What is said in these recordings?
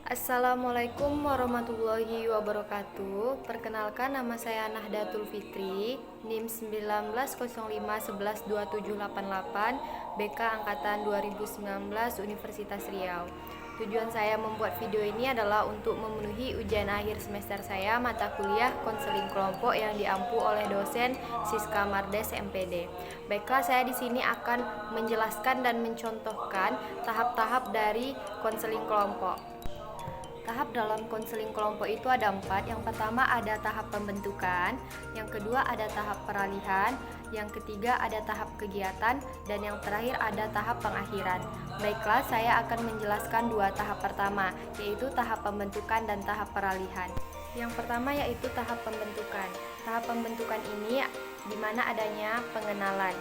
Assalamualaikum warahmatullahi wabarakatuh. Perkenalkan, nama saya Nahdatul Fitri, NIM 1905112788, BK angkatan 2019 Universitas Riau. Tujuan saya membuat video ini adalah untuk memenuhi ujian akhir semester saya mata kuliah konseling kelompok yang diampu oleh dosen Siska Mardes MPD. Baiklah, saya di sini akan menjelaskan dan mencontohkan tahap-tahap dari konseling kelompok. Tahap dalam konseling kelompok itu ada 4. Yang pertama ada tahap pembentukan, yang kedua ada tahap peralihan, yang ketiga ada tahap kegiatan, dan yang terakhir ada tahap pengakhiran. Baiklah, saya akan menjelaskan 2 tahap pertama, yaitu tahap pembentukan dan tahap peralihan. Yang pertama yaitu tahap pembentukan. Tahap pembentukan ini di mana adanya pengenalan.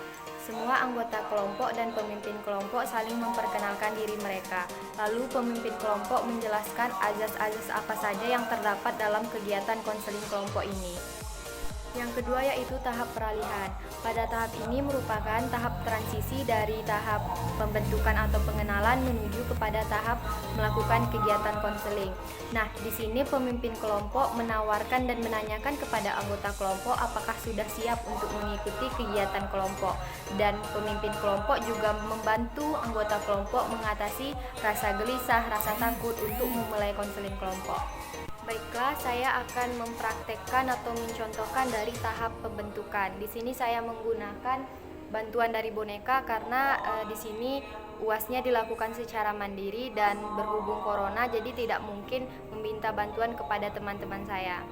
Semua anggota kelompok dan pemimpin kelompok saling memperkenalkan diri mereka. Lalu pemimpin kelompok menjelaskan azas-azas apa saja yang terdapat dalam kegiatan konseling kelompok ini. Yang kedua yaitu tahap peralihan. Pada tahap ini merupakan tahap transisi dari tahap pembentukan atau pengenalan menuju kepada tahap melakukan kegiatan konseling. Nah, di sini pemimpin kelompok menawarkan dan menanyakan kepada anggota kelompok apakah sudah siap untuk mengikuti kegiatan kelompok. Dan pemimpin kelompok juga membantu anggota kelompok mengatasi rasa gelisah, rasa takut untuk memulai konseling kelompok. Baiklah, saya akan mempraktekkan atau mencontohkan dari tahap pembentukan. Di sini saya menggunakan bantuan dari boneka karena di sini UASnya dilakukan secara mandiri dan berhubung corona jadi tidak mungkin meminta bantuan kepada teman-teman saya.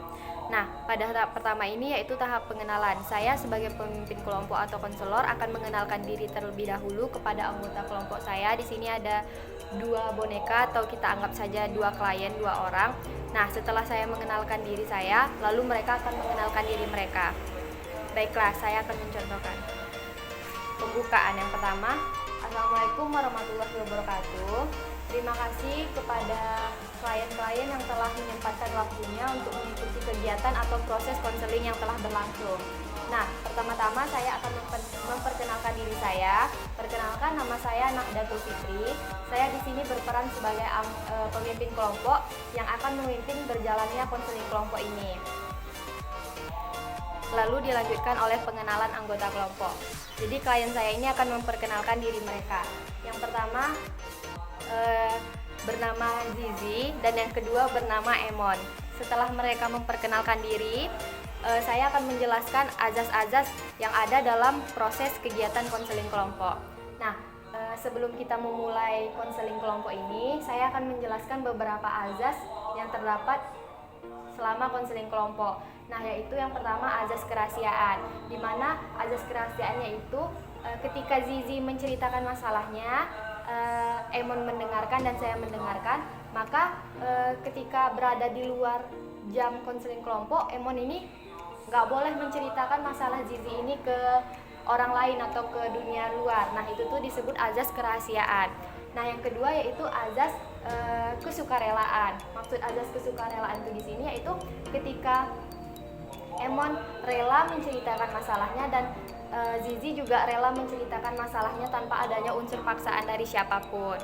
Nah, pada tahap pertama ini yaitu tahap pengenalan. Saya sebagai pemimpin kelompok atau konselor akan mengenalkan diri terlebih dahulu kepada anggota kelompok saya. Di sini ada 2 boneka atau kita anggap saja 2 klien, 2 orang. Nah, setelah saya mengenalkan diri saya, lalu mereka akan mengenalkan diri mereka. Baiklah, saya akan mencontohkan. Pembukaan yang pertama, Assalamualaikum warahmatullahi wabarakatuh. Terima kasih kepada klien-klien yang telah menyempatkan waktunya untuk mengikuti kegiatan atau proses konseling yang telah berlangsung. Nah, pertama-tama saya akan memperkenalkan diri saya. Perkenalkan, nama saya Nahdatul Fitri. Saya di sini berperan sebagai pemimpin kelompok yang akan memimpin berjalannya konseling kelompok ini. Lalu dilanjutkan oleh pengenalan anggota kelompok. Jadi klien saya ini akan memperkenalkan diri mereka. Yang pertama bernama Zizi dan yang kedua bernama Emon. Setelah mereka memperkenalkan diri, saya akan menjelaskan azas-azas yang ada dalam proses kegiatan konseling kelompok. Nah, sebelum kita memulai konseling kelompok ini, saya akan menjelaskan beberapa azas yang terdapat selama konseling kelompok. Nah, yaitu yang pertama azas kerahasiaan, di mana azas kerahasiaannya itu ketika Zizi menceritakan masalahnya, Emon mendengarkan dan saya mendengarkan, maka ketika berada di luar jam konseling kelompok, Emon ini nggak boleh menceritakan masalah Zizi ini ke orang lain atau ke dunia luar. Nah, itu tuh disebut azas kerahasiaan. Nah, yang kedua yaitu azas kesukarelaan. Maksud azas kesukarelaan itu di sini yaitu ketika Emon rela menceritakan masalahnya dan Zizi juga rela menceritakan masalahnya tanpa adanya unsur paksaan dari siapapun.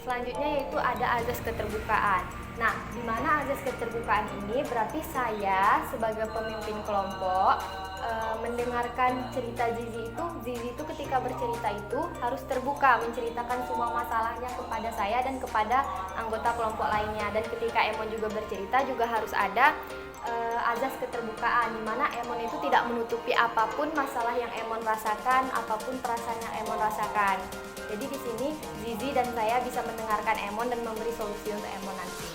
Selanjutnya yaitu ada azas keterbukaan. Nah, di mana azas keterbukaan ini berarti saya sebagai pemimpin kelompok mendengarkan cerita Zizi itu ketika bercerita itu harus terbuka menceritakan semua masalahnya kepada saya dan kepada anggota kelompok lainnya. Dan ketika Emon juga bercerita juga harus ada azas keterbukaan, di mana Emon itu tidak menutupi apapun masalah yang Emon rasakan, apapun perasaan yang Emon rasakan. Jadi di sini Zizi dan saya bisa mendengarkan Emon dan memberi solusi untuk Emon nanti.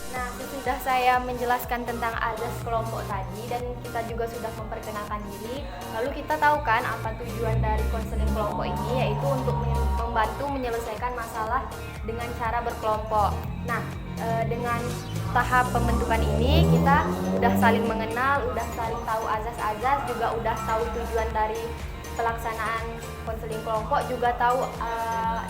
Nah, sesudah saya menjelaskan tentang azas kelompok tadi dan kita juga sudah memperkenalkan diri, lalu kita tahu kan apa tujuan dari konseling kelompok ini, yaitu untuk membantu menyelesaikan masalah dengan cara berkelompok. Nah, dengan tahap pembentukan ini kita udah saling mengenal, udah saling tahu azas-azas, juga udah tahu tujuan dari pelaksanaan konseling kelompok, juga tahu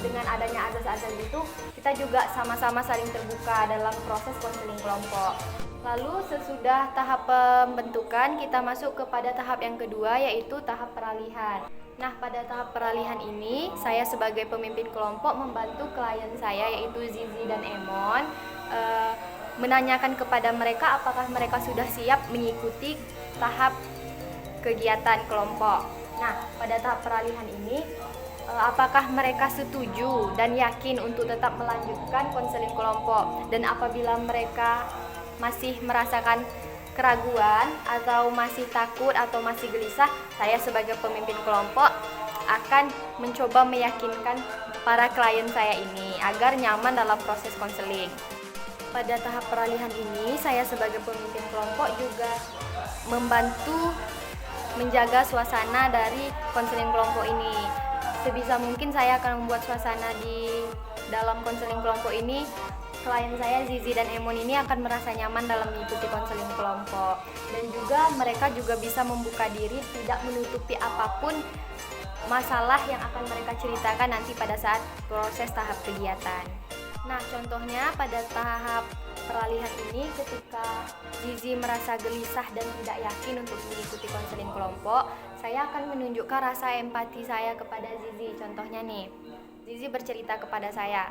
dengan adanya azas-azas itu kita juga sama-sama saling terbuka dalam proses konseling kelompok. Lalu sesudah tahap pembentukan kita masuk kepada tahap yang kedua yaitu tahap peralihan. Nah, pada tahap peralihan ini, saya sebagai pemimpin kelompok membantu klien saya yaitu Zizi dan Emon menanyakan kepada mereka apakah mereka sudah siap mengikuti tahap kegiatan kelompok. Nah, pada tahap peralihan ini, apakah mereka setuju dan yakin untuk tetap melanjutkan konseling kelompok, dan apabila mereka masih merasakan keraguan atau masih takut atau masih gelisah, saya sebagai pemimpin kelompok akan mencoba meyakinkan para klien saya ini agar nyaman dalam proses konseling. Pada tahap peralihan ini, saya sebagai pemimpin kelompok juga membantu menjaga suasana dari konseling kelompok ini. Sebisa mungkin saya akan membuat suasana di dalam konseling kelompok ini, klien saya Zizi dan Emon ini akan merasa nyaman dalam mengikuti konseling kelompok, dan juga mereka juga bisa membuka diri, tidak menutupi apapun masalah yang akan mereka ceritakan nanti pada saat proses tahap kegiatan. Nah, contohnya pada tahap peralihan ini, ketika Zizi merasa gelisah dan tidak yakin untuk mengikuti konseling kelompok, saya akan menunjukkan rasa empati saya kepada Zizi. Contohnya nih, Zizi bercerita kepada saya,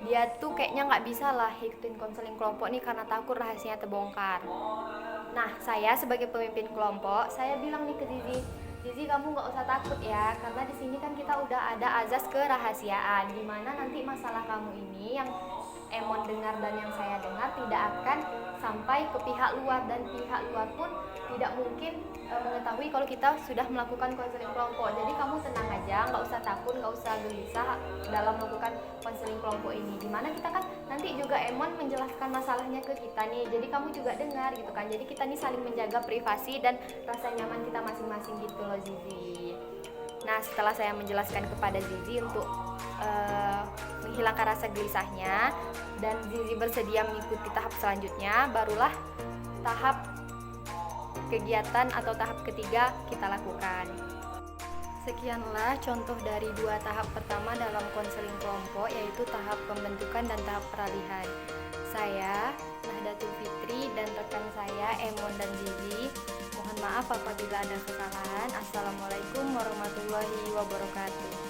dia tuh kayaknya nggak bisa lah ikutin konseling kelompok nih karena takut rahasianya terbongkar. Nah, saya sebagai pemimpin kelompok, saya bilang nih ke Zizi, Zizi kamu nggak usah takut ya, karena di sini kan kita udah ada azas kerahasiaan, dimana nanti masalah kamu ini yang Emon dengar dan yang saya dengar tidak akan sampai ke pihak luar, dan pihak luar pun tidak mungkin mengetahui kalau kita sudah melakukan konseling kelompok. Jadi kamu tenang aja, nggak usah takut, nggak usah gelisah dalam melakukan konseling kelompok ini. Dimana kita kan nanti juga Emon menjelaskan masalahnya ke kita nih, jadi kamu juga dengar gitu kan. Jadi kita nih saling menjaga privasi dan rasa nyaman kita masing-masing gitu loh Zizi. Nah, setelah saya menjelaskan kepada Zizi untuk menghilangkan rasa gelisahnya dan Zizi bersedia mengikuti tahap selanjutnya, barulah tahap kegiatan atau tahap ketiga kita lakukan. Sekianlah contoh dari 2 tahap pertama dalam konseling kelompok, yaitu tahap pembentukan dan tahap peralihan. Saya, Nahdlatul Fitri, dan rekan saya, Emon dan Zizi, mohon maaf apabila ada kesalahan. Assalamualaikum warahmatullahi wabarakatuh.